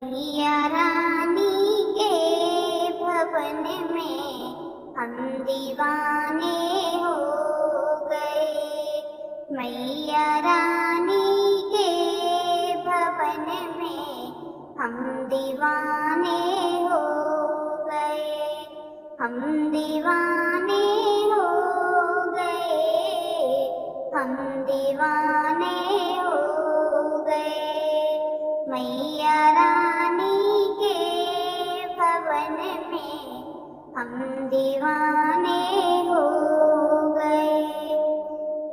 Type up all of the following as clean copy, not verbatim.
मैया रानी के भवन में हम दीवाने हो गए। मैया रानी के भवन में हम दीवाने हो गए। हम दीवाने हो गए। हम दीवाने हो गए। मैया रानी के भवन में हम दीवाने हो गए।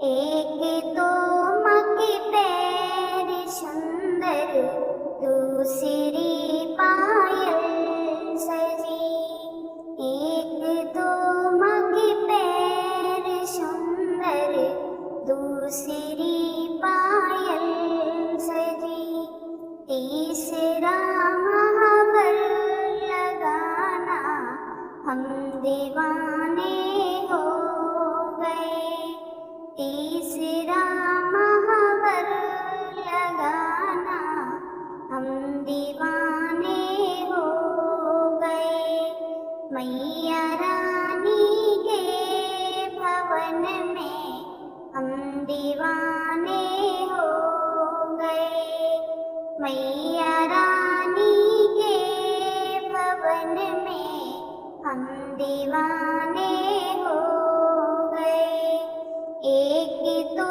एक तो माँ के पैर सुंदर, दूसरी पायल सजी। एक तो माँ के पैर सुंदर, दूसरी पायल सजी। तीसरा महावर लगाना हम दीवाने हो गए। तीसरा महावर लगाना हम दीवाने हो गए। मैया रानी के भवन में हम दीवाने हो गए। मैया रानी के भवन में हम दीवाने हो गए। एक तो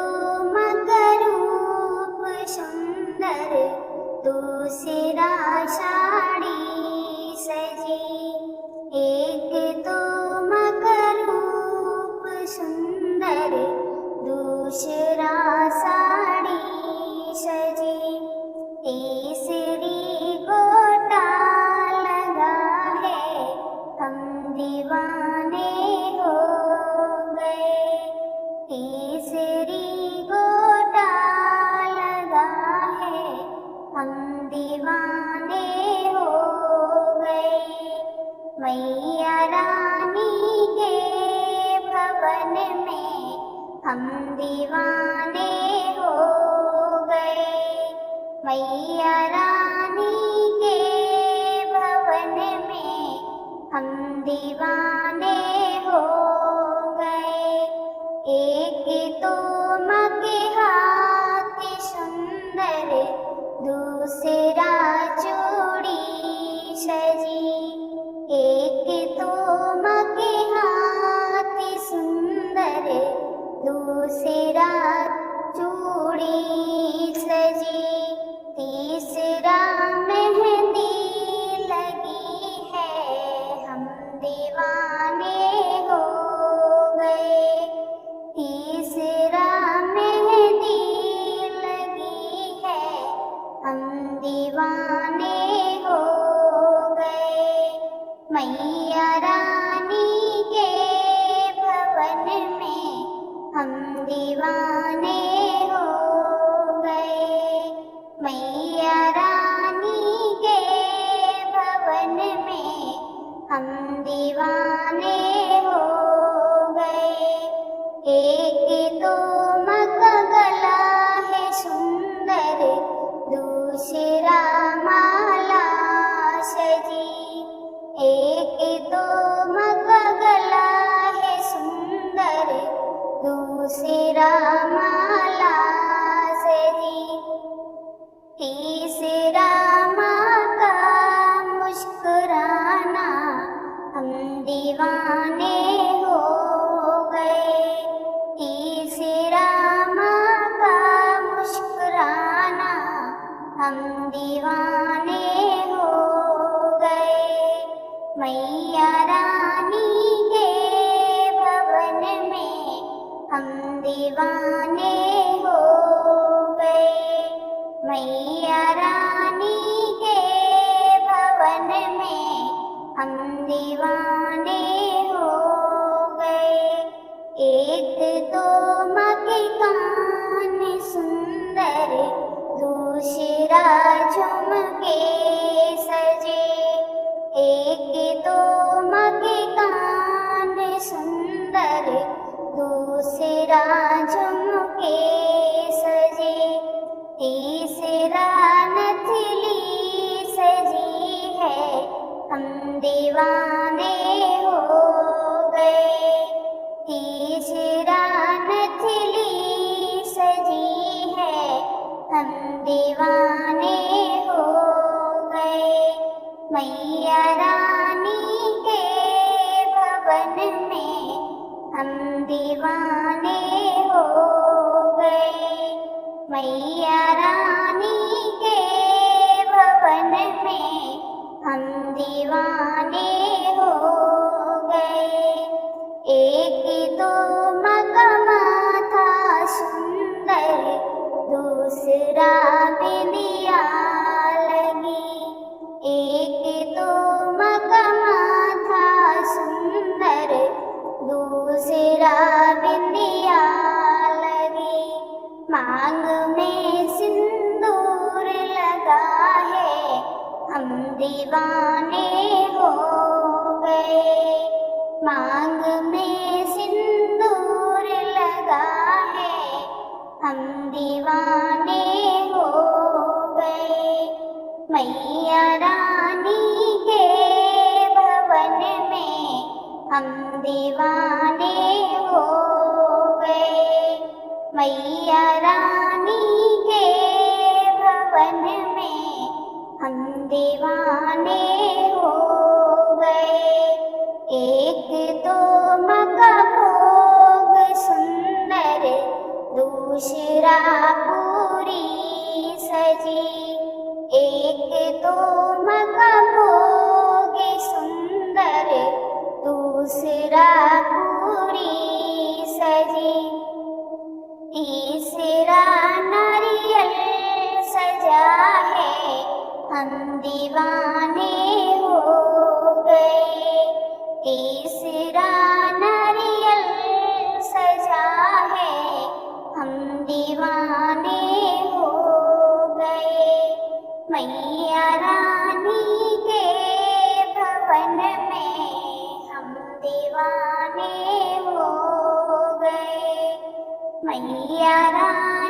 मगरूप सुंदर, दूसरा साड़ी सजी। एक तो मगरूप सुंदर, दूसरा साड़ी सजी। तीसरी गोटा लगा है हम दीवाने हो गए। तीसरी गोटा लगा है हम दीवाने हो गए। मैया रानी के भवन में हम दीवाने हो गए। मैया रानी के भवन में हम दीवाने हो गए। एक तो माँ के हाथ सुंदर, दूसरा चूड़ी सजी। एक तो माँ के हाथ सुंदर, दूसरा दीवाने हो गए। तीसरा नथली सजी है, हम दीवाने हो गए। मैया रानी के भवन में हम दीवाने हो गए। मैया रानी के भवन में हम दीवाने हो गए। एक तो मकमा था सुंदर, दूसरा बिंदिया लगी। एक तो मकमा था सुंदर, दूसरा बिंदिया लगी। मांग में सिंदूर लगा है, हम दीवाने हो गए। मांग में सिंदूर लगा है, हम दीवाने हो गए। मैया रानी के भवन में हम दीवाने हो गए। मैया रानी के भवन में हम दीवाने हो गए। एक तो मकभोग सुंदर, दूसरा पूरी सजी। एक तो मकभोग सुंदर, दूसरा पूरी सजी। तीसरा नारियल सजा है, हम दीवाने हो गए। तीसरा नारियल सजा है, हम दीवाने हो गए। मैया रानी के भवन में हम दीवाने हो गए। मैया रानी